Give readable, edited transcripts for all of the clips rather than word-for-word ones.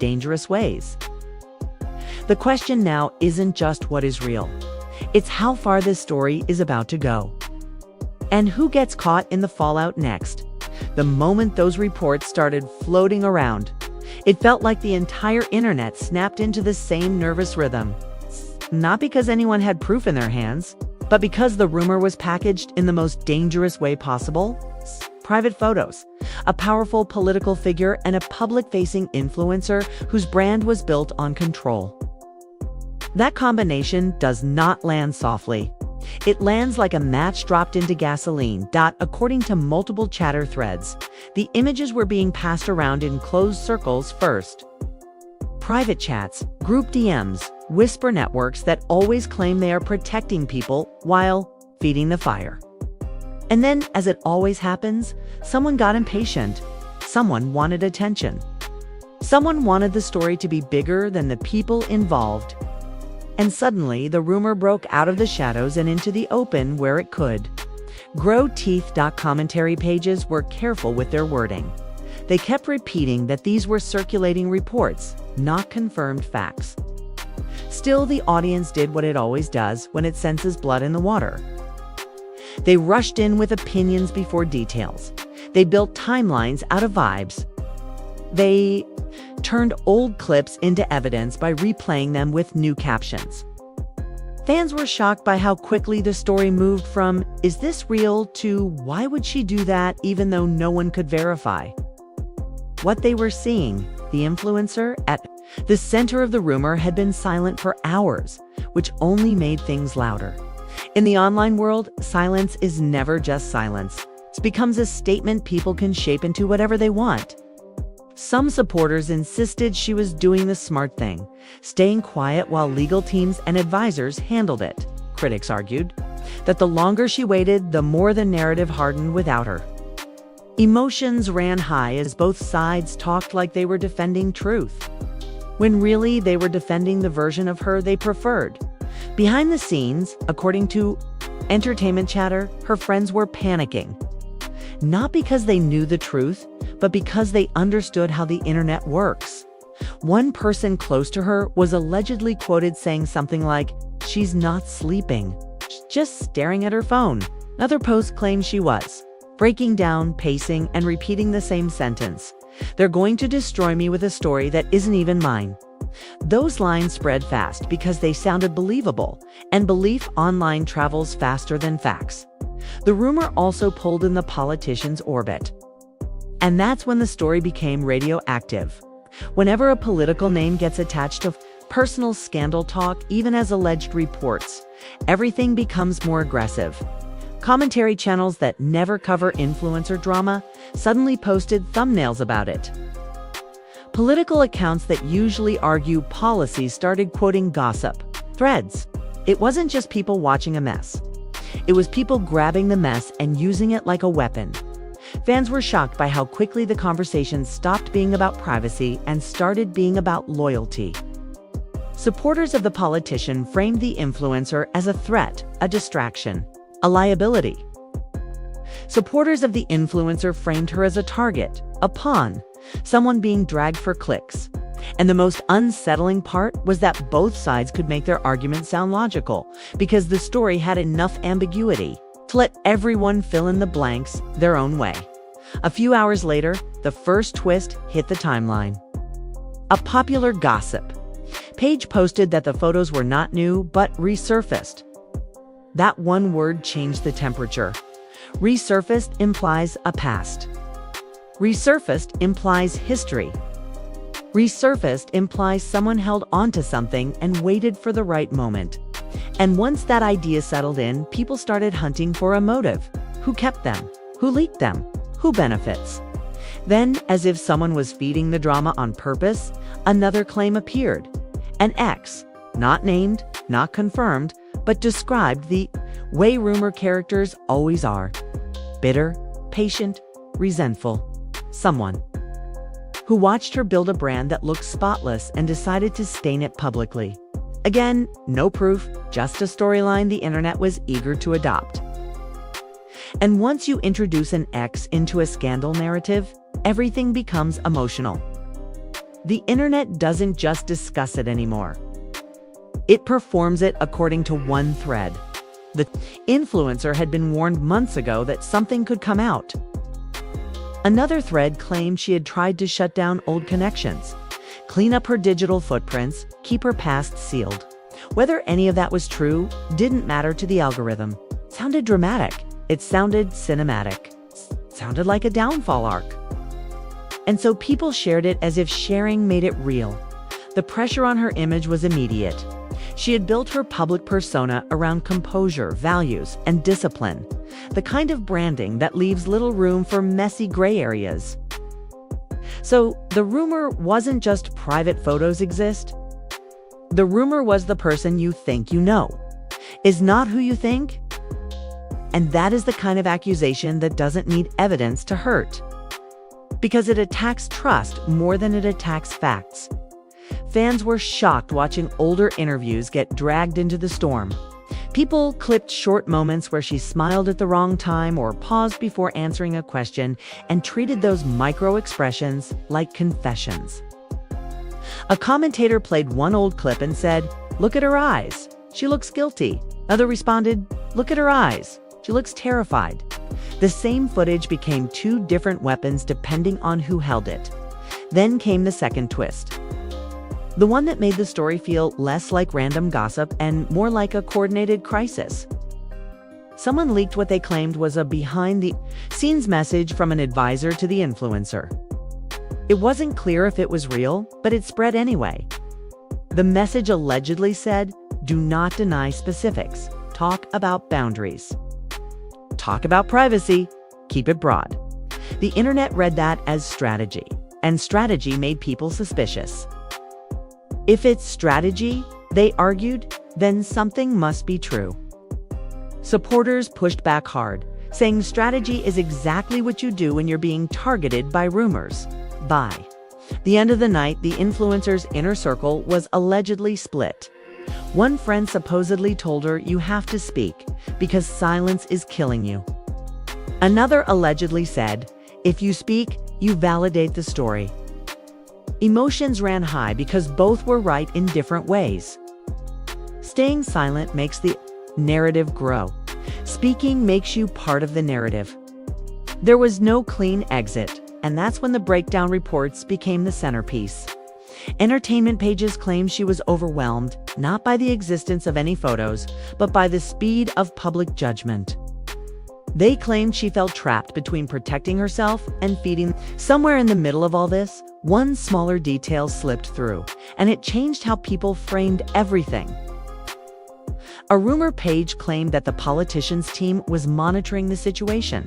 dangerous ways. The question now isn't just what is real. It's how far this story is about to go. And who gets caught in the fallout next? The moment those reports started floating around, it felt like the entire internet snapped into the same nervous rhythm. Not because anyone had proof in their hands, but because the rumor was packaged in the most dangerous way possible. Private photos, a powerful political figure, and a public-facing influencer whose brand was built on control. That combination does not land softly. It lands like a match dropped into gasoline. According to multiple chatter threads, the images were being passed around in closed circles first. Private chats, group DMs, whisper networks that always claim they are protecting people while feeding the fire. And then, as it always happens, someone got impatient. Someone wanted attention. Someone wanted the story to be bigger than the people involved. And suddenly, the rumor broke out of the shadows and into the open where it could. Grow Teeth. Commentary pages were careful with their wording. They kept repeating that these were circulating reports, not confirmed facts. Still, the audience did what it always does when it senses blood in the water. They rushed in with opinions before details. They built timelines out of vibes. They turned old clips into evidence by replaying them with new captions. Fans were shocked by how quickly the story moved from, "Is this real?" to "Why would she do that?" even though no one could verify. What they were seeing, the influencer at the center of the rumor, had been silent for hours, which only made things louder. In the online world, silence is never just silence. It becomes a statement people can shape into whatever they want. Some supporters insisted she was doing the smart thing, staying quiet while legal teams and advisors handled it. Critics argued that the longer she waited, the more the narrative hardened without her. Emotions ran high as both sides talked like they were defending truth, when really they were defending the version of her they preferred. Behind the scenes, according to entertainment chatter, her friends were panicking. Not because they knew the truth, but because they understood how the internet works. One person close to her was allegedly quoted saying something like, "She's not sleeping, she's just staring at her phone." Another post claimed she was breaking down, pacing, and repeating the same sentence. "They're going to destroy me with a story that isn't even mine." Those lines spread fast because they sounded believable, and belief online travels faster than facts. The rumor also pulled in the politicians' orbit. And that's when the story became radioactive. Whenever a political name gets attached to personal scandal talk, even as alleged reports, everything becomes more aggressive. Commentary channels that never cover influencer drama suddenly posted thumbnails about it. Political accounts that usually argue policies started quoting gossip threads. It wasn't just people watching a mess. It was people grabbing the mess and using it like a weapon. Fans were shocked by how quickly the conversation stopped being about privacy and started being about loyalty. Supporters of the politician framed the influencer as a threat, a distraction, a liability. Supporters of the influencer framed her as a target, a pawn, someone being dragged for clicks. And the most unsettling part was that both sides could make their argument sound logical, because the story had enough ambiguity to let everyone fill in the blanks their own way. A few hours later, the first twist hit the timeline. A popular gossip page posted that the photos were not new, but resurfaced. That one word changed the temperature. Resurfaced implies a past. Resurfaced implies history. Resurfaced implies someone held onto something and waited for the right moment. And once that idea settled in, people started hunting for a motive. Who kept them? Who leaked them? Who benefits? Then, as if someone was feeding the drama on purpose, another claim appeared. An ex, not named, not confirmed, but described the way rumor characters always are. Bitter, patient, resentful. Someone who watched her build a brand that looked spotless and decided to stain it publicly. Again, no proof, just a storyline the internet was eager to adopt. And once you introduce an ex into a scandal narrative, everything becomes emotional. The internet doesn't just discuss it anymore. It performs it according to one thread. The influencer had been warned months ago that something could come out. Another thread claimed she had tried to shut down old connections, clean up her digital footprints, keep her past sealed. Whether any of that was true didn't matter to the algorithm. It sounded dramatic. It sounded cinematic. It sounded like a downfall arc. And so people shared it as if sharing made it real. The pressure on her image was immediate. She had built her public persona around composure, values, and discipline, the kind of branding that leaves little room for messy gray areas. So the rumor wasn't just private photos exist. The rumor was the person you think you know is not who you think. And that is the kind of accusation that doesn't need evidence to hurt, because it attacks trust more than it attacks facts. Fans were shocked watching older interviews get dragged into the storm. People clipped short moments where she smiled at the wrong time or paused before answering a question and treated those micro-expressions like confessions. A commentator played one old clip and said, "Look at her eyes. She looks guilty." Another responded, "Look at her eyes. She looks terrified." The same footage became two different weapons depending on who held it. Then came the second twist. The one that made the story feel less like random gossip and more like a coordinated crisis. Someone leaked what they claimed was a behind-the-scenes message from an advisor to the influencer. It wasn't clear if it was real, but it spread anyway. The message allegedly said, "Do not deny specifics. Talk about boundaries. Talk about privacy. Keep it broad." The internet read that as strategy, and strategy made people suspicious. If it's strategy, they argued, then something must be true. Supporters pushed back hard, saying strategy is exactly what you do when you're being targeted by rumors. By the end of the night, the influencer's inner circle was allegedly split. One friend supposedly told her, "You have to speak, because silence is killing you." Another allegedly said, "If you speak, you validate the story." Emotions ran high because both were right in different ways. Staying silent makes the narrative grow. Speaking makes you part of the narrative. There was no clean exit, and that's when the breakdown reports became the centerpiece. Entertainment pages claimed she was overwhelmed, not by the existence of any photos, but by the speed of public judgment. They claimed she felt trapped between protecting herself and feeding. Somewhere in the middle of all this, one smaller detail slipped through, and it changed how people framed everything. A rumor page claimed that the politician's team was monitoring the situation.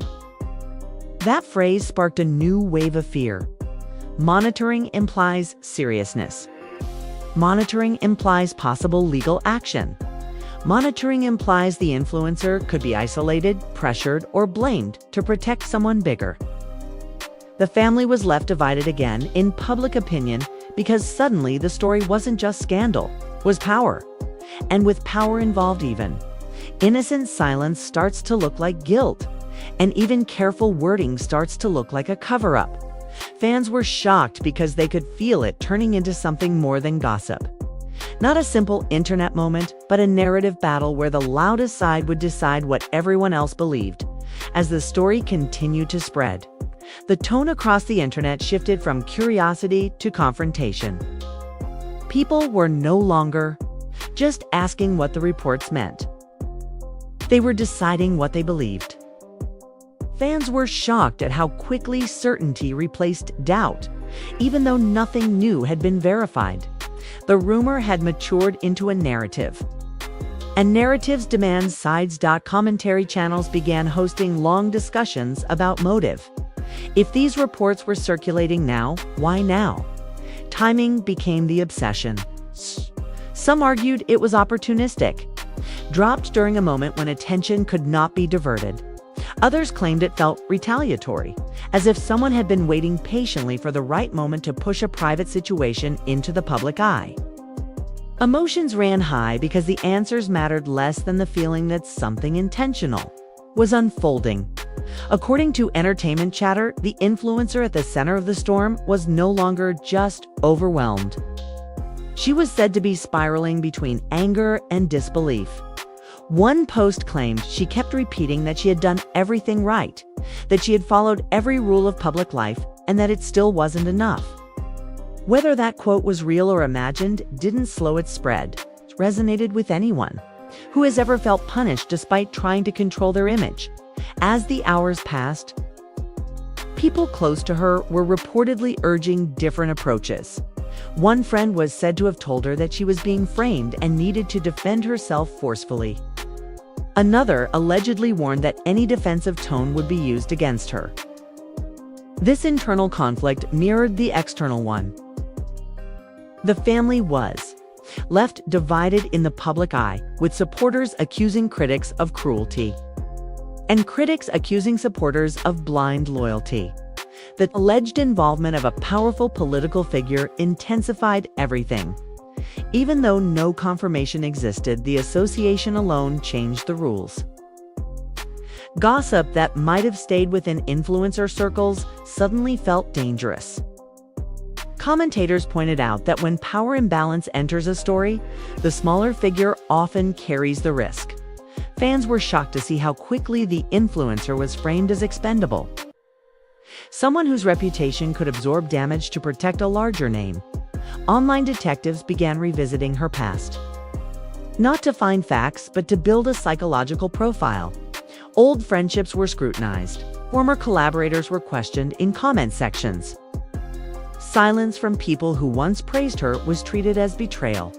That phrase sparked a new wave of fear. Monitoring implies seriousness. Monitoring implies possible legal action. Monitoring implies the influencer could be isolated, pressured, or blamed to protect someone bigger. The family was left divided again in public opinion because suddenly the story wasn't just scandal, it was power. And with power involved even, innocent silence starts to look like guilt, and even careful wording starts to look like a cover-up. Fans were shocked because they could feel it turning into something more than gossip. Not a simple internet moment, but a narrative battle where the loudest side would decide what everyone else believed. As the story continued to spread, the tone across the internet shifted from curiosity to confrontation. People were no longer just asking what the reports meant. They were deciding what they believed. Fans were shocked at how quickly certainty replaced doubt, even though nothing new had been verified. The rumor had matured into a narrative. And narratives demand sides. Commentary channels began hosting long discussions about motive. If these reports were circulating now, why now? Timing became the obsession. Some argued it was opportunistic, dropped during a moment when attention could not be diverted. Others claimed it felt retaliatory, as if someone had been waiting patiently for the right moment to push a private situation into the public eye. Emotions ran high because the answers mattered less than the feeling that something intentional was unfolding. According to Entertainment Chatter, the influencer at the center of the storm was no longer just overwhelmed. She was said to be spiraling between anger and disbelief. One post claimed she kept repeating that she had done everything right, that she had followed every rule of public life, and that it still wasn't enough. Whether that quote was real or imagined didn't slow its spread. It resonated with anyone who has ever felt punished despite trying to control their image. As the hours passed, people close to her were reportedly urging different approaches. One friend was said to have told her that she was being framed and needed to defend herself forcefully. Another allegedly warned that any defensive tone would be used against her. This internal conflict mirrored the external one. The family was left divided in the public eye, with supporters accusing critics of cruelty and critics accusing supporters of blind loyalty. The alleged involvement of a powerful political figure intensified everything. Even though no confirmation existed, the association alone changed the rules. Gossip that might have stayed within influencer circles suddenly felt dangerous. Commentators pointed out that when power imbalance enters a story, the smaller figure often carries the risk. Fans were shocked to see how quickly the influencer was framed as expendable, someone whose reputation could absorb damage to protect a larger name. Online detectives began revisiting her past, not to find facts, but to build a psychological profile. Old friendships were scrutinized. Former collaborators were questioned in comment sections. Silence from people who once praised her was treated as betrayal.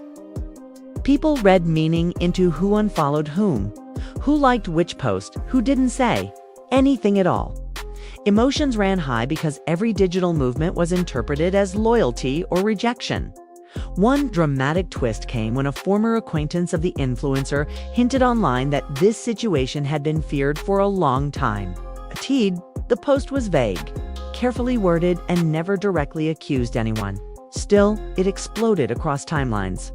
People read meaning into who unfollowed whom, who liked which post, who didn't say anything at all. Emotions ran high because every digital movement was interpreted as loyalty or rejection. One dramatic twist came when a former acquaintance of the influencer hinted online that this situation had been feared for a long time. The post was vague, carefully worded, and never directly accused anyone. Still, it exploded across timelines.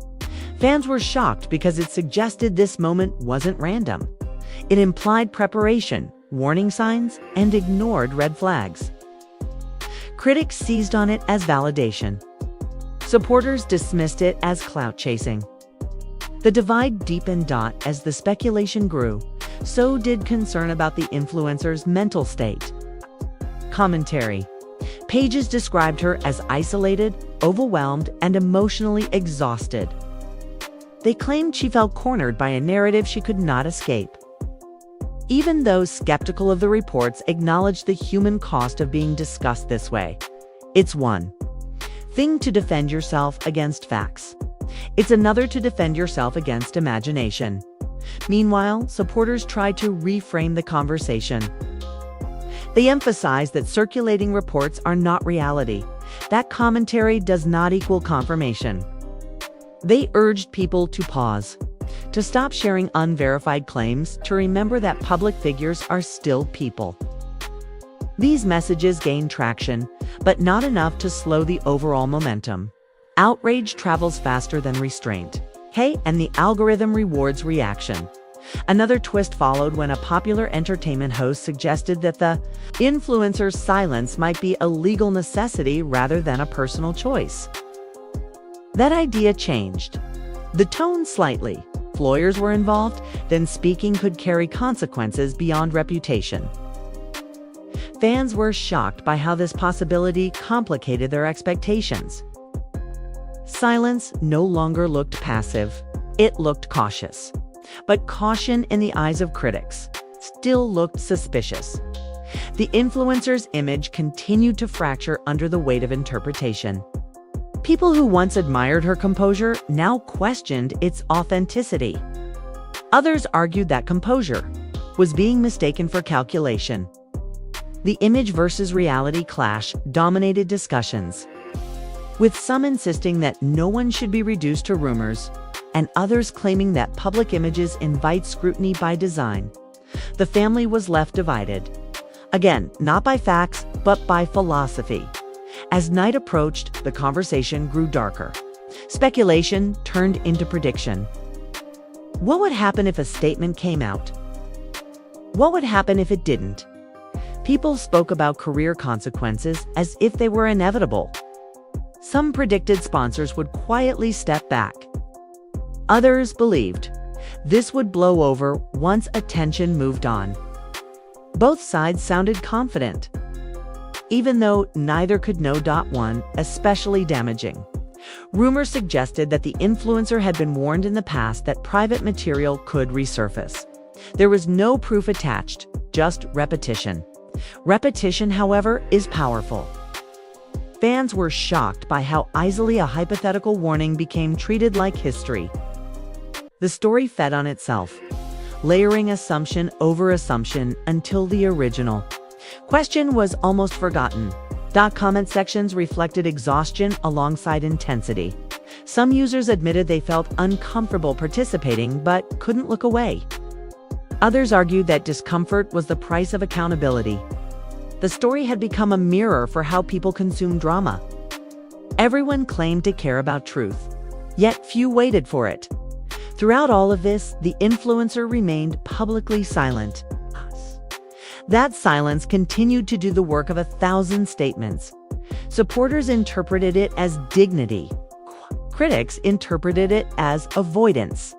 Fans were shocked because it suggested this moment wasn't random. It implied preparation, warning signs, and ignored red flags. Critics seized on it as validation. Supporters dismissed it as clout chasing. The divide deepened. As the speculation grew, so did concern about the influencer's mental state. Commentary pages described her as isolated, overwhelmed, and emotionally exhausted. They claimed she felt cornered by a narrative she could not escape. Even those skeptical of the reports acknowledged the human cost of being discussed this way. It's one thing to defend yourself against facts. It's another to defend yourself against imagination. Meanwhile, supporters tried to reframe the conversation. They emphasized that circulating reports are not reality, that commentary does not equal confirmation. They urged people to pause, to stop sharing unverified claims, to remember that public figures are still people. These messages gained traction, but not enough to slow the overall momentum. Outrage travels faster than restraint. And the algorithm rewards reaction. Another twist followed when a popular entertainment host suggested that the influencer's silence might be a legal necessity rather than a personal choice. That idea changed the tone slightly. If lawyers were involved, then speaking could carry consequences beyond reputation. Fans were shocked by how this possibility complicated their expectations. Silence no longer looked passive, it looked cautious. But caution in the eyes of critics still looked suspicious. The influencer's image continued to fracture under the weight of interpretation. People who once admired her composure now questioned its authenticity. Others argued that composure was being mistaken for calculation. The image versus reality clash dominated discussions, with some insisting that no one should be reduced to rumors, and others claiming that public images invite scrutiny by design. The family was left divided. Again, not by facts, but by philosophy. As night approached, the conversation grew darker. Speculation turned into prediction. What would happen if a statement came out? What would happen if it didn't? People spoke about career consequences as if they were inevitable. Some predicted sponsors would quietly step back. Others believed this would blow over once attention moved on. Both sides sounded confident, even though neither could know. One, especially damaging. Rumors suggested that the influencer had been warned in the past that private material could resurface. There was no proof attached, just repetition. Repetition, however, is powerful. Fans were shocked by how easily a hypothetical warning became treated like history. The story fed on itself, layering assumption over assumption until the original question was almost forgotten. Comment sections reflected exhaustion alongside intensity. Some users admitted they felt uncomfortable participating but couldn't look away. Others argued that discomfort was the price of accountability. The story had become a mirror for how people consume drama. Everyone claimed to care about truth, yet few waited for it. Throughout all of this, the influencer remained publicly silent. That silence continued to do the work of 1,000 statements. Supporters interpreted it as dignity. Critics interpreted it as avoidance.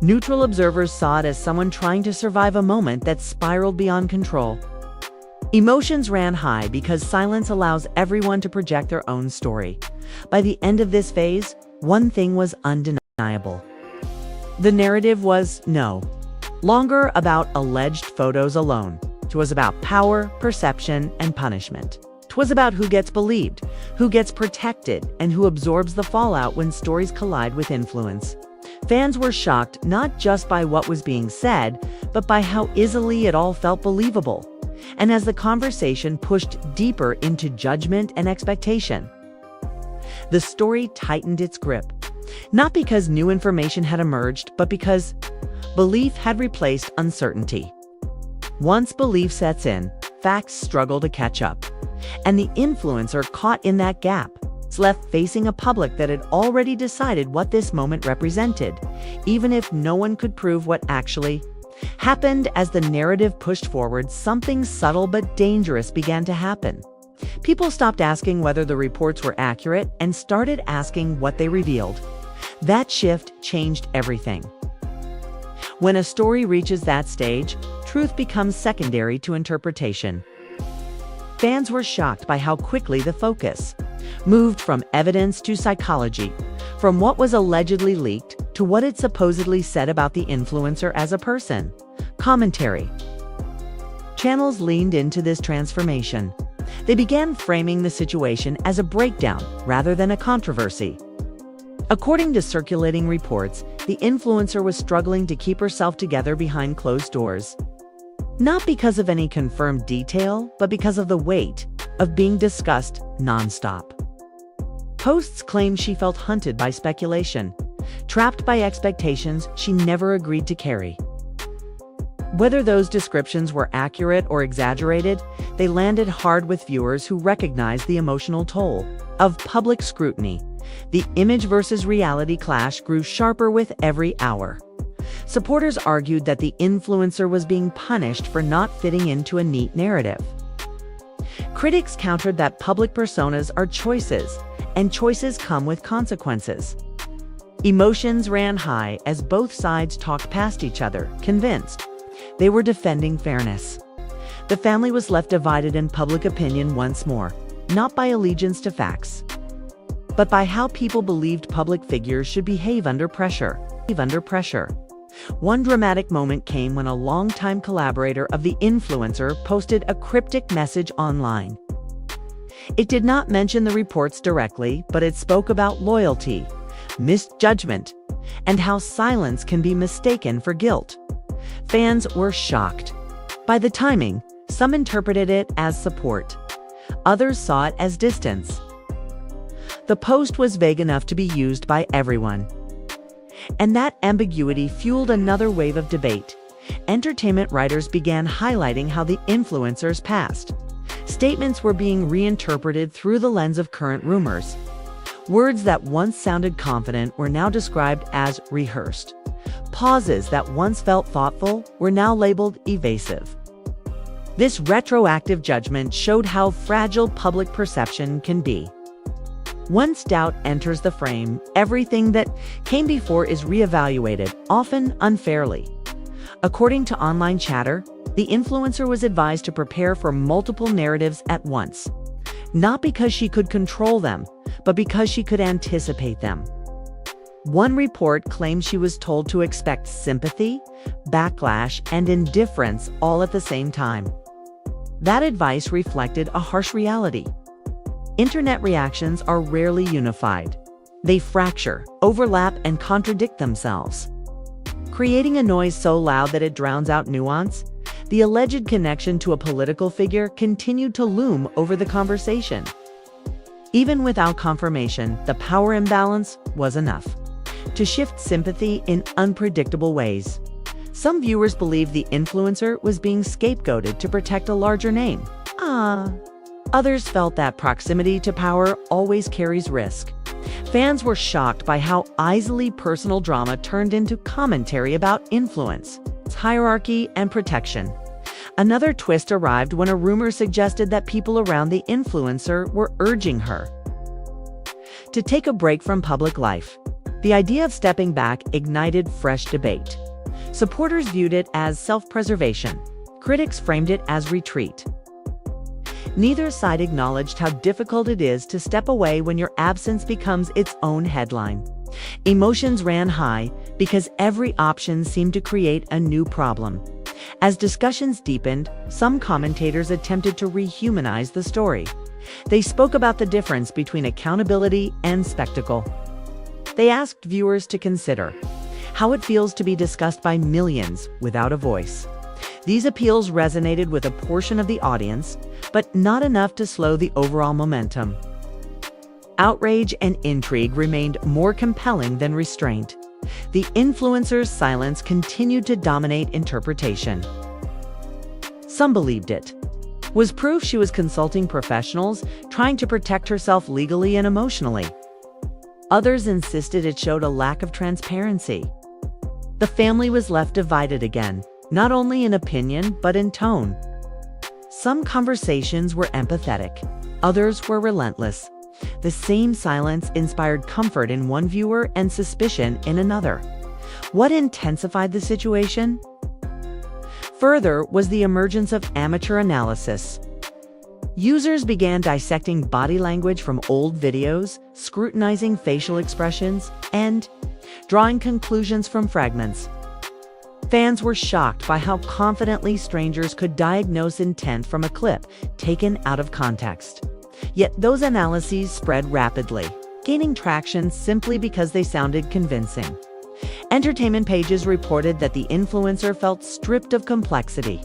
Neutral observers saw it as someone trying to survive a moment that spiraled beyond control. Emotions ran high because silence allows everyone to project their own story. By the end of this phase, one thing was undeniable. The narrative was no longer about alleged photos alone. It was about power, perception, and punishment. It was about who gets believed, who gets protected, and who absorbs the fallout when stories collide with influence. Fans were shocked not just by what was being said, but by how easily it all felt believable. And as the conversation pushed deeper into judgment and expectation, the story tightened its grip. Not because new information had emerged, but because belief had replaced uncertainty. Once belief sets in, facts struggle to catch up. And the influencer caught in that gap is left facing a public that had already decided what this moment represented, even if no one could prove what actually happened. As the narrative pushed forward, something subtle but dangerous began to happen. People stopped asking whether the reports were accurate and started asking what they revealed. That shift changed everything. When a story reaches that stage, truth becomes secondary to interpretation. Fans were shocked by how quickly the focus moved from evidence to psychology, from what was allegedly leaked to what it supposedly said about the influencer as a person. Commentary channels leaned into this transformation. They began framing the situation as a breakdown rather than a controversy. According to circulating reports, the influencer was struggling to keep herself together behind closed doors. Not because of any confirmed detail, but because of the weight of being discussed nonstop. Posts claimed she felt hunted by speculation, trapped by expectations she never agreed to carry. Whether those descriptions were accurate or exaggerated, they landed hard with viewers who recognized the emotional toll of public scrutiny. The image versus reality clash grew sharper with every hour. Supporters argued that the influencer was being punished for not fitting into a neat narrative. Critics countered that public personas are choices, and choices come with consequences. Emotions ran high as both sides talked past each other, convinced they were defending fairness. The family was left divided in public opinion once more, not by allegiance to facts, but by how people believed public figures should behave under pressure. One dramatic moment came when a longtime collaborator of the influencer posted a cryptic message online. It did not mention the reports directly, but it spoke about loyalty, misjudgment, and how silence can be mistaken for guilt. Fans were shocked by the timing. Some interpreted it as support. Others saw it as distance. The post was vague enough to be used by everyone. And that ambiguity fueled another wave of debate. Entertainment writers began highlighting how the influencer's past statements were being reinterpreted through the lens of current rumors. Words that once sounded confident were now described as rehearsed. Pauses that once felt thoughtful were now labeled evasive. This retroactive judgment showed how fragile public perception can be. Once doubt enters the frame, everything that came before is reevaluated, often unfairly. According to online chatter, the influencer was advised to prepare for multiple narratives at once, not because she could control them, but because she could anticipate them. One report claimed she was told to expect sympathy, backlash, and indifference all at the same time. That advice reflected a harsh reality. Internet reactions are rarely unified. They fracture, overlap, and contradict themselves. Creating a noise so loud that it drowns out nuance, the alleged connection to a political figure continued to loom over the conversation. Even without confirmation, the power imbalance was enough to shift sympathy in unpredictable ways. Some viewers believed the influencer was being scapegoated to protect a larger name. Others felt that proximity to power always carries risk. Fans were shocked by how easily personal drama turned into commentary about influence, hierarchy, and protection. Another twist arrived when a rumor suggested that people around the influencer were urging her to take a break from public life. The idea of stepping back ignited fresh debate. Supporters viewed it as self-preservation. Critics framed it as retreat. Neither side acknowledged how difficult it is to step away when your absence becomes its own headline. Emotions ran high because every option seemed to create a new problem. As discussions deepened, some commentators attempted to rehumanize the story. They spoke about the difference between accountability and spectacle. They asked viewers to consider how it feels to be discussed by millions without a voice. These appeals resonated with a portion of the audience, but not enough to slow the overall momentum. Outrage and intrigue remained more compelling than restraint. The influencer's silence continued to dominate interpretation. Some believed it was proof she was consulting professionals, trying to protect herself legally and emotionally. Others insisted it showed a lack of transparency. The family was left divided again, not only in opinion, but in tone. Some conversations were empathetic, others were relentless. The same silence inspired comfort in one viewer and suspicion in another. What intensified the situation? Further was the emergence of amateur analysis. Users began dissecting body language from old videos, scrutinizing facial expressions, and drawing conclusions from fragments. Fans were shocked by how confidently strangers could diagnose intent from a clip taken out of context. Yet those analyses spread rapidly, gaining traction simply because they sounded convincing. Entertainment pages reported that the influencer felt stripped of complexity.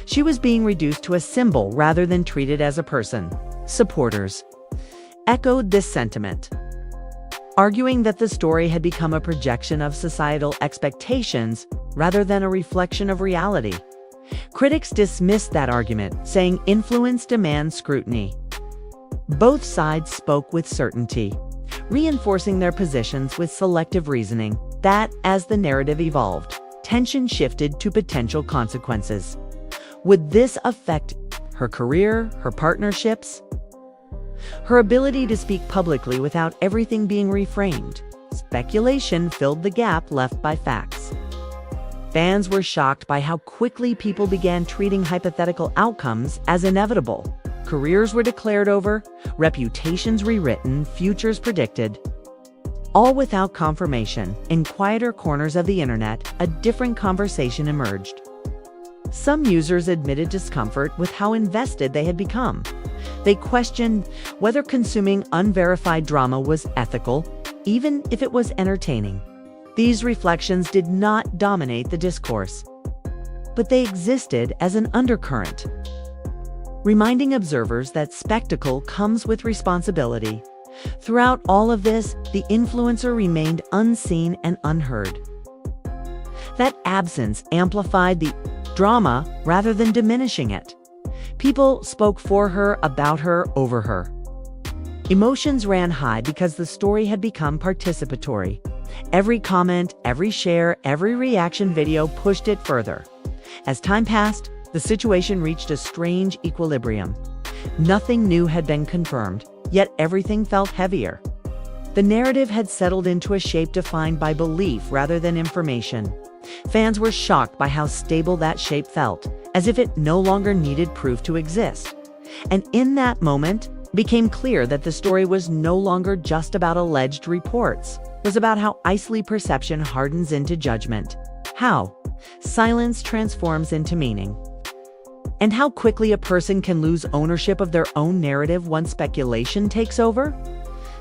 She was being reduced to a symbol rather than treated as a person. Supporters echoed this sentiment, arguing that the story had become a projection of societal expectations rather than a reflection of reality. Critics dismissed that argument, saying influence demands scrutiny. Both sides spoke with certainty, reinforcing their positions with selective reasoning that, as the narrative evolved, tension shifted to potential consequences. Would this affect her career, her partnerships, her ability to speak publicly without everything being reframed? Speculation filled the gap left by facts. Fans were shocked by how quickly people began treating hypothetical outcomes as inevitable. Careers were declared over, reputations rewritten, futures predicted. All without confirmation. In quieter corners of the internet, a different conversation emerged. Some users admitted discomfort with how invested they had become. They questioned whether consuming unverified drama was ethical, even if it was entertaining. These reflections did not dominate the discourse, but they existed as an undercurrent, reminding observers that spectacle comes with responsibility. Throughout all of this, the influencer remained unseen and unheard. That absence amplified the drama rather than diminishing it. People spoke for her, about her, over her. Emotions ran high because the story had become participatory. Every comment, every share, every reaction video pushed it further. As time passed, The situation reached a strange equilibrium. Nothing new had been confirmed, yet everything felt heavier. The narrative had settled into a shape defined by belief rather than information. Fans were shocked by how stable that shape felt, as if it no longer needed proof to exist. And in that moment, it became clear that the story was no longer just about alleged reports. It was about how isolated perception hardens into judgment, how silence transforms into meaning, and how quickly a person can lose ownership of their own narrative once speculation takes over.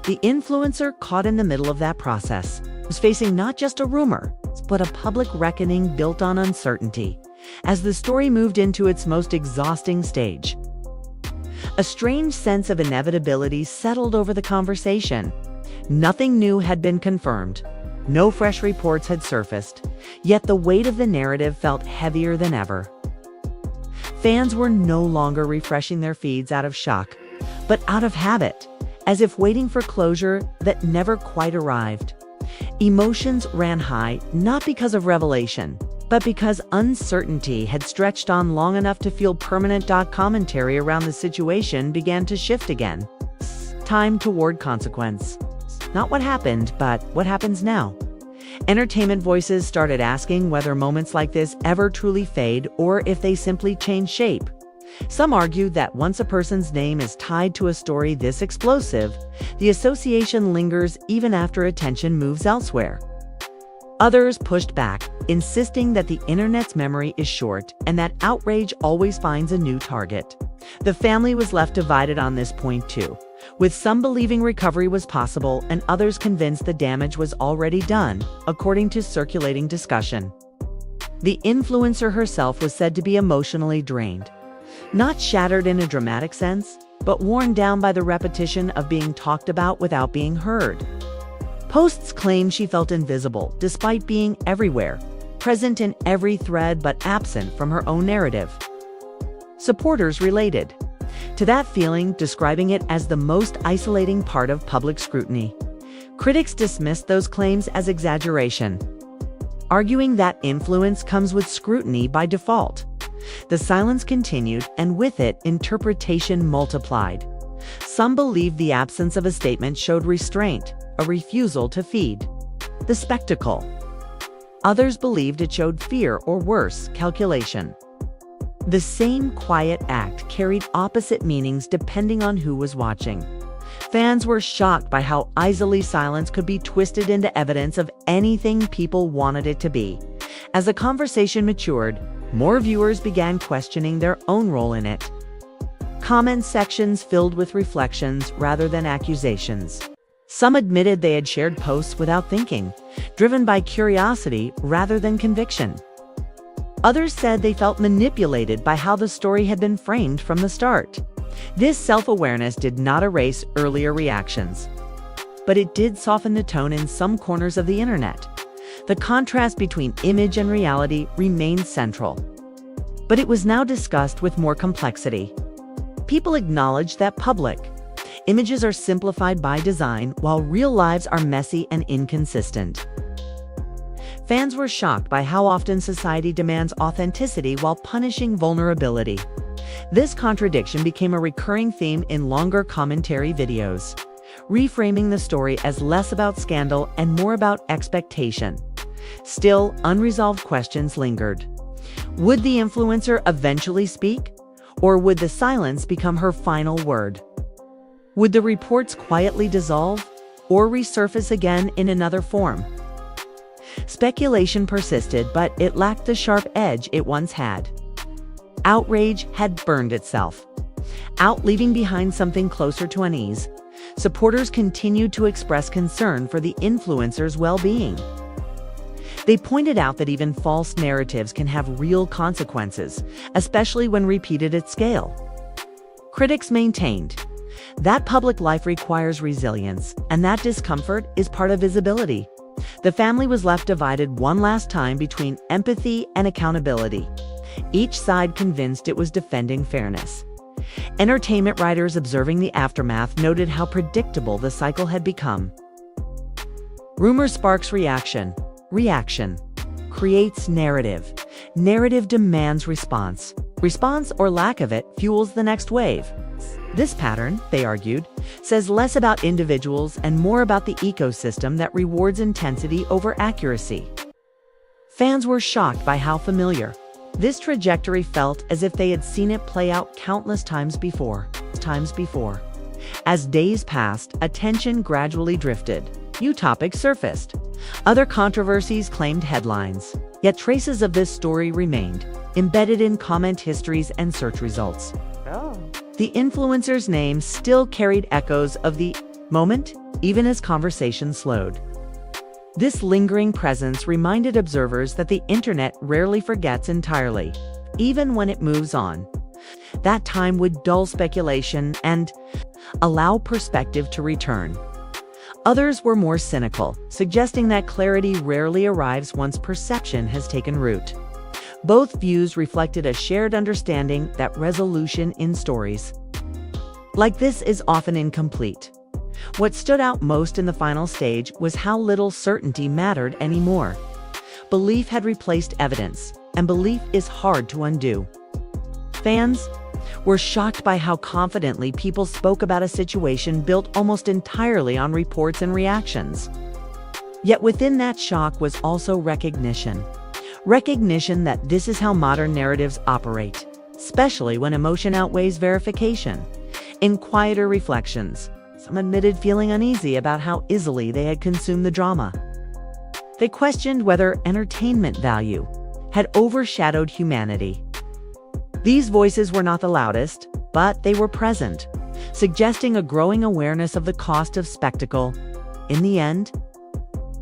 The influencer caught in the middle of that process was facing not just a rumor, but a public reckoning built on uncertainty. As the story moved into its most exhausting stage, a strange sense of inevitability settled over the conversation. Nothing new had been confirmed. No fresh reports had surfaced, yet the weight of the narrative felt heavier than ever. Fans were no longer refreshing their feeds out of shock, but out of habit, as if waiting for closure that never quite arrived. Emotions ran high, not because of revelation, but because uncertainty had stretched on long enough to feel permanent. Commentary around the situation began to shift again. Time toward consequence. Not what happened, but what happens now. Entertainment voices started asking whether moments like this ever truly fade or if they simply change shape. Some argued that once a person's name is tied to a story this explosive, the association lingers even after attention moves elsewhere. Others pushed back, insisting that the internet's memory is short and that outrage always finds a new target. The family was left divided on this point too, with some believing recovery was possible and others convinced the damage was already done, according to circulating discussion. The influencer herself was said to be emotionally drained. Not shattered in a dramatic sense, but worn down by the repetition of being talked about without being heard. Posts claim she felt invisible, despite being everywhere, present in every thread but absent from her own narrative. Supporters related to that feeling, describing it as the most isolating part of public scrutiny. Critics dismissed those claims as exaggeration, arguing that influence comes with scrutiny by default. The silence continued, and with it, interpretation multiplied. Some believed the absence of a statement showed restraint, a refusal to feed the spectacle. Others believed it showed fear or worse, calculation. The same quiet act carried opposite meanings depending on who was watching. Fans were shocked by how easily silence could be twisted into evidence of anything people wanted it to be. As the conversation matured, more viewers began questioning their own role in it. Comment sections filled with reflections rather than accusations. Some admitted they had shared posts without thinking, driven by curiosity rather than conviction. Others said they felt manipulated by how the story had been framed from the start. This self-awareness did not erase earlier reactions, but it did soften the tone in some corners of the internet. The contrast between image and reality remained central, but it was now discussed with more complexity. People acknowledged that public images are simplified by design, while real lives are messy and inconsistent. Fans were shocked by how often society demands authenticity while punishing vulnerability. This contradiction became a recurring theme in longer commentary videos, reframing the story as less about scandal and more about expectation. Still, unresolved questions lingered. Would the influencer eventually speak? Or would the silence become her final word? Would the reports quietly dissolve or resurface again in another form? Speculation persisted, but it lacked the sharp edge it once had. Outrage had burned itself out, leaving behind something closer to unease. Supporters continued to express concern for the influencer's well-being. They pointed out that even false narratives can have real consequences, especially when repeated at scale. Critics maintained that public life requires resilience, and that discomfort is part of visibility. The family was left divided one last time between empathy and accountability, each side convinced it was defending fairness. Entertainment writers observing the aftermath noted how predictable the cycle had become. Rumor sparks reaction. Reaction creates narrative. Narrative demands response. Response or lack of it fuels the next wave. This pattern, they argued, says less about individuals and more about the ecosystem that rewards intensity over accuracy. Fans were shocked by how familiar this trajectory felt, as if they had seen it play out countless times before. As days passed, attention gradually drifted. New topics surfaced. Other controversies claimed headlines. Yet traces of this story remained, embedded in comment histories and search results. The influencer's name still carried echoes of the moment, even as conversation slowed. This lingering presence reminded observers that the internet rarely forgets entirely, even when it moves on. That time would dull speculation and allow perspective to return. Others were more cynical, suggesting that clarity rarely arrives once perception has taken root. Both views reflected a shared understanding that resolution in stories like this is often incomplete. What stood out most in the final stage was how little certainty mattered anymore. Belief had replaced evidence, and belief is hard to undo. Fans were shocked by how confidently people spoke about a situation built almost entirely on reports and reactions. Yet within that shock was also recognition. Recognition that this is how modern narratives operate, especially when emotion outweighs verification. In quieter reflections, some admitted feeling uneasy about how easily they had consumed the drama. They questioned whether entertainment value had overshadowed humanity. These voices were not the loudest, but they were present, suggesting a growing awareness of the cost of spectacle. In the end,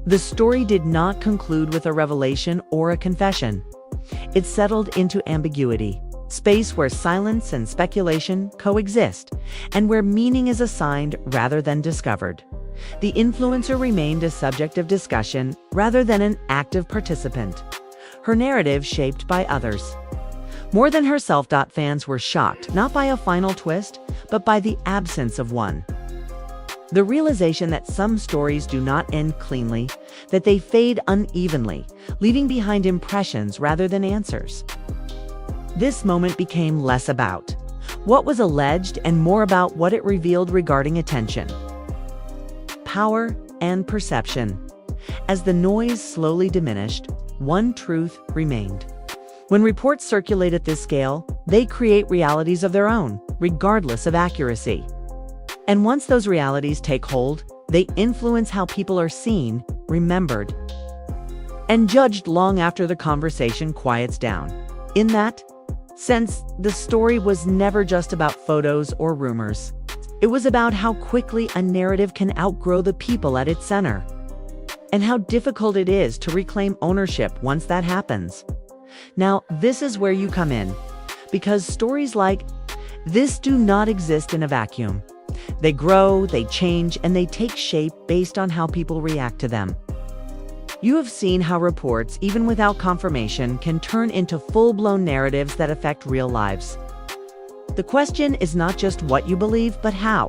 the story did not conclude with a revelation or a confession. It settled into ambiguity, space where silence and speculation coexist, and where meaning is assigned rather than discovered. The influencer remained a subject of discussion rather than an active participant. Her narrative shaped by others. More than herself, fans were shocked, not by a final twist, but by the absence of one. The realization that some stories do not end cleanly, that they fade unevenly, leaving behind impressions rather than answers. This moment became less about what was alleged and more about what it revealed regarding attention, power, and perception. As the noise slowly diminished, one truth remained. When reports circulate at this scale, they create realities of their own, regardless of accuracy. And once those realities take hold, they influence how people are seen, remembered, and judged long after the conversation quiets down. In that sense, the story was never just about photos or rumors. It was about how quickly a narrative can outgrow the people at its center, and how difficult it is to reclaim ownership once that happens. Now, this is where you come in, because stories like this do not exist in a vacuum. They grow, they change, and they take shape based on how people react to them. You have seen how reports, even without confirmation, can turn into full-blown narratives that affect real lives. The question is not just what you believe, but how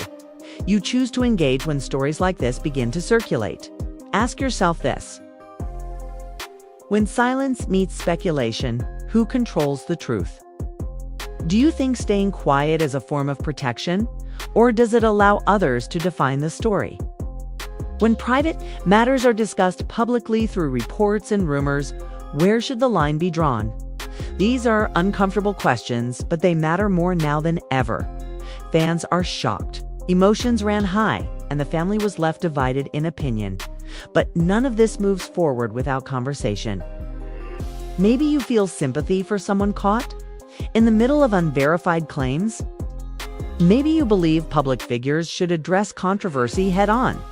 you choose to engage when stories like this begin to circulate. Ask yourself this: when silence meets speculation, who controls the truth? Do you think staying quiet is a form of protection, or does it allow others to define the story? When private matters are discussed publicly through reports and rumors, where should the line be drawn? These are uncomfortable questions, but they matter more now than ever. Fans are shocked. Emotions ran high, and the family was left divided in opinion. But none of this moves forward without conversation. Maybe you feel sympathy for someone caught in the middle of unverified claims. Maybe you believe public figures should address controversy head-on.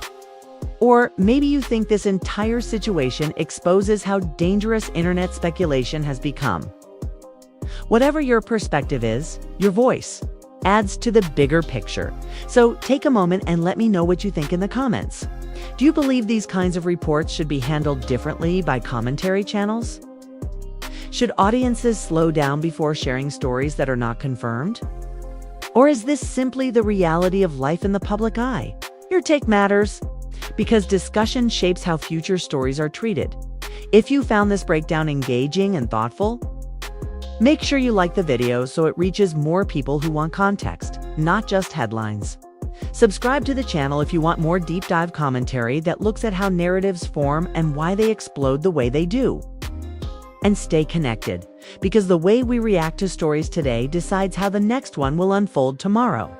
Or maybe you think this entire situation exposes how dangerous internet speculation has become. Whatever your perspective is, your voice adds to the bigger picture. So take a moment and let me know what you think in the comments. Do you believe these kinds of reports should be handled differently by commentary channels? Should audiences slow down before sharing stories that are not confirmed? Or is this simply the reality of life in the public eye? Your take matters, because discussion shapes how future stories are treated. If you found this breakdown engaging and thoughtful, Make sure you like the video so it reaches more people who want context, not just headlines. Subscribe to the channel if you want more deep dive commentary that looks at how narratives form and why they explode the way they do. And stay connected, because the way we react to stories today decides how the next one will unfold tomorrow.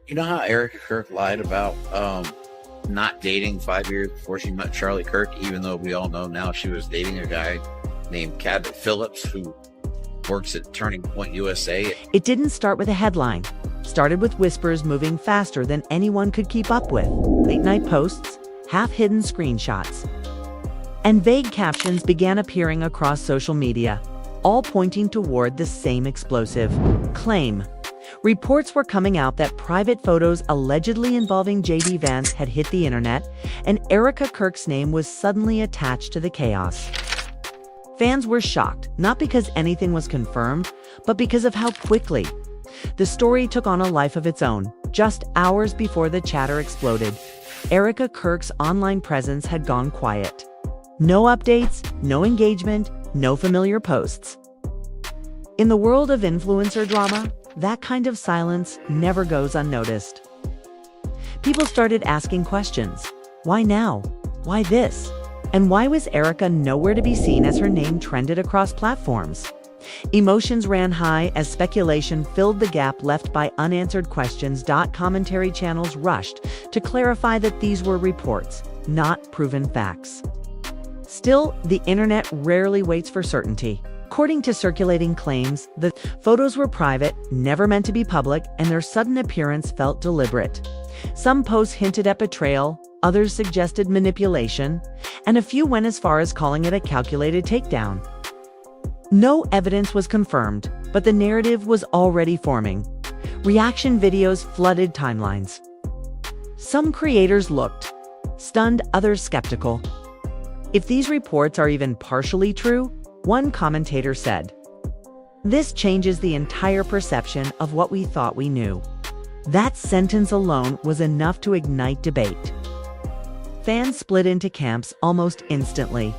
You know how Erika Kirk lied about not dating 5 years before she met Charlie Kirk, even though we all know now she was dating a guy named Cabot Phillips who works at Turning Point USA. It didn't start with a headline. Started with whispers moving faster than anyone could keep up with. Late night posts, half-hidden screenshots, and vague captions began appearing across social media, all pointing toward the same explosive claim. Reports were coming out that private photos allegedly involving J.D. Vance had hit the internet, and Erika Kirk's name was suddenly attached to the chaos. Fans were shocked, not because anything was confirmed, but because of how quickly the story took on a life of its own. Just hours before the chatter exploded, Erika Kirk's online presence had gone quiet. No updates, no engagement, no familiar posts. In the world of influencer drama, that kind of silence never goes unnoticed. People started asking questions. Why now? Why this? And why was Erika nowhere to be seen as her name trended across platforms? Emotions ran high as speculation filled the gap left by unanswered questions. Commentary channels rushed to clarify that these were reports, not proven facts. Still, the internet rarely waits for certainty. According to circulating claims, the photos were private, never meant to be public, and their sudden appearance felt deliberate. Some posts hinted at betrayal, others suggested manipulation, and a few went as far as calling it a calculated takedown. No evidence was confirmed, but the narrative was already forming. Reaction videos flooded timelines. Some creators looked stunned, others skeptical. If these reports are even partially true, one commentator said, "This changes the entire perception of what we thought we knew." That sentence alone was enough to ignite debate. Fans split into camps almost instantly.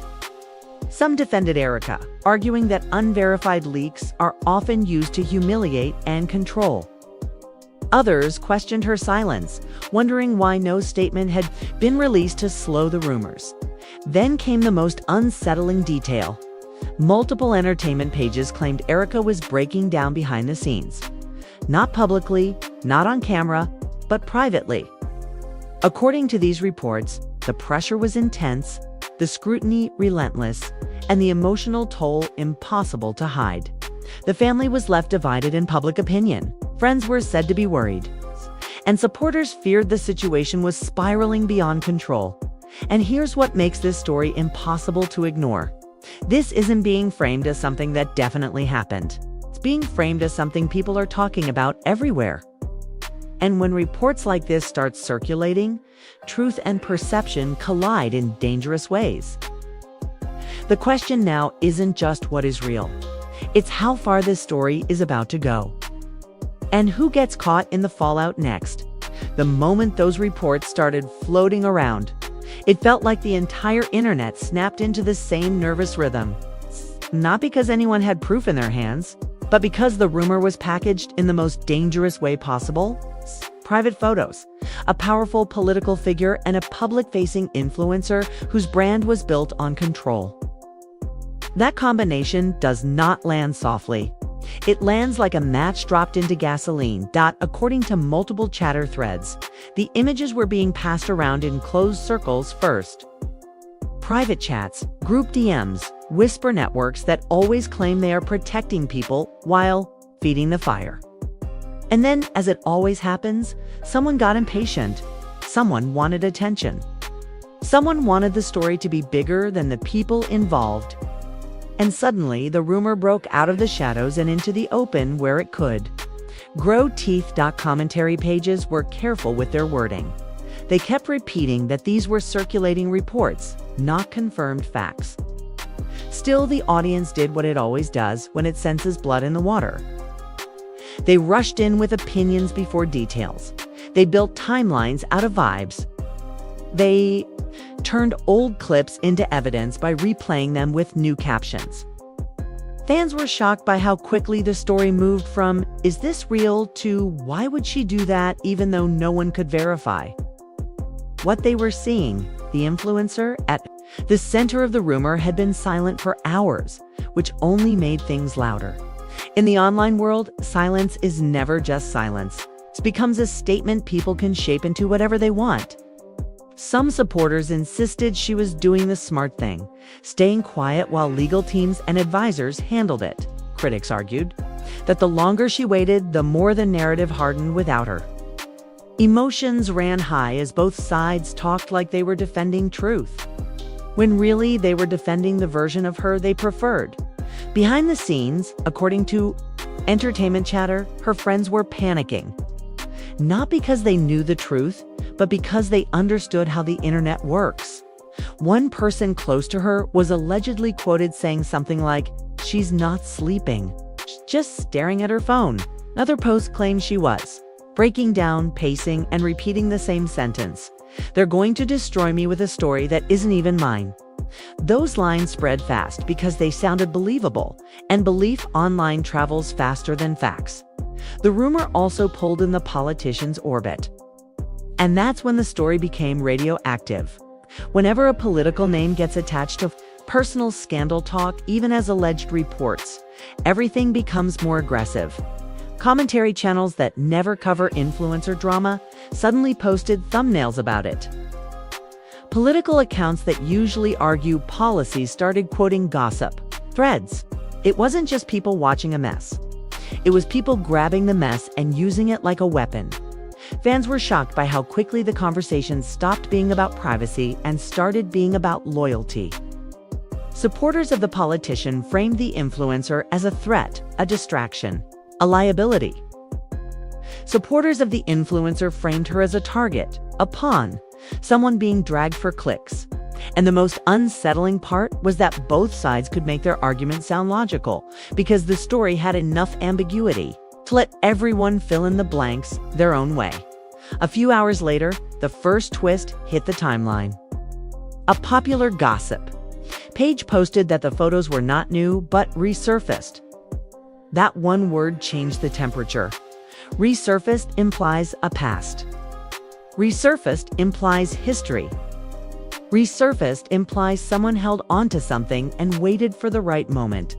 Some defended Erika, arguing that unverified leaks are often used to humiliate and control. Others questioned her silence, wondering why no statement had been released to slow the rumors. Then came the most unsettling detail. Multiple entertainment pages claimed Erika was breaking down behind the scenes. Not publicly, not on camera, but privately. According to these reports, the pressure was intense, the scrutiny relentless, and the emotional toll impossible to hide. The family was left divided in public opinion. Friends were said to be worried, and supporters feared the situation was spiraling beyond control. And here's what makes this story impossible to ignore. This isn't being framed as something that definitely happened. It's being framed as something people are talking about everywhere. And when reports like this start circulating, truth and perception collide in dangerous ways. The question now isn't just what is real. It's how far this story is about to go. And who gets caught in the fallout next? The moment those reports started floating around, it felt like the entire internet snapped into the same nervous rhythm. Not because anyone had proof in their hands, but because the rumor was packaged in the most dangerous way possible. Private photos, a powerful political figure, and a public-facing influencer whose brand was built on control. That combination does not land softly. It lands like a match dropped into gasoline. According to multiple chatter threads, the images were being passed around in closed circles first. Private chats, group DMs, whisper networks that always claim they are protecting people while feeding the fire. And then, as it always happens, someone got impatient. Someone wanted attention. Someone wanted the story to be bigger than the people involved. And suddenly, the rumor broke out of the shadows and into the open where it could. Grow Teeth. Commentary pages were careful with their wording. They kept repeating that these were circulating reports, not confirmed facts. Still, the audience did what it always does when it senses blood in the water. They rushed in with opinions before details. They built timelines out of vibes. They turned old clips into evidence by replaying them with new captions. Fans were shocked by how quickly the story moved from, "Is this real?" to, "Why would she do that?" even though no one could verify. What they were seeing, the influencer at the center of the rumor, had been silent for hours, which only made things louder. In the online world, silence is never just silence. It becomes a statement people can shape into whatever they want. Some supporters insisted she was doing the smart thing, staying quiet while legal teams and advisors handled it. Critics argued that the longer she waited, the more the narrative hardened without her. Emotions ran high as both sides talked like they were defending truth, when really they were defending the version of her they preferred. Behind the scenes, according to Entertainment Chatter, her friends were panicking. Not because they knew the truth, but because they understood how the internet works. One person close to her was allegedly quoted saying something like, "She's not sleeping, she's just staring at her phone." Another post claimed she was, breaking down, pacing, and repeating the same sentence. "They're going to destroy me with a story that isn't even mine." Those lines spread fast because they sounded believable, and belief online travels faster than facts. The rumor also pulled in the politician's orbit. And that's when the story became radioactive. Whenever a political name gets attached to personal scandal talk, even as alleged reports, everything becomes more aggressive. Commentary channels that never cover influencer drama suddenly posted thumbnails about it. Political accounts that usually argue policies started quoting gossip threads. It wasn't just people watching a mess. It was people grabbing the mess and using it like a weapon. Fans were shocked by how quickly the conversation stopped being about privacy and started being about loyalty. Supporters of the politician framed the influencer as a threat, a distraction, a liability. Supporters of the influencer framed her as a target, a pawn, someone being dragged for clicks. And the most unsettling part was that both sides could make their argument sound logical because the story had enough ambiguity to let everyone fill in the blanks their own way. A few hours later, the first twist hit the timeline. A popular gossip page posted that the photos were not new but resurfaced. That one word changed the temperature. Resurfaced implies a past. Resurfaced implies history. Resurfaced implies someone held onto something and waited for the right moment.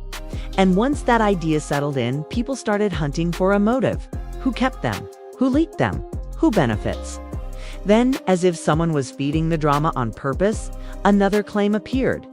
And once that idea settled in, people started hunting for a motive. Who kept them? Who leaked them? Who benefits? Then, as if someone was feeding the drama on purpose, another claim appeared.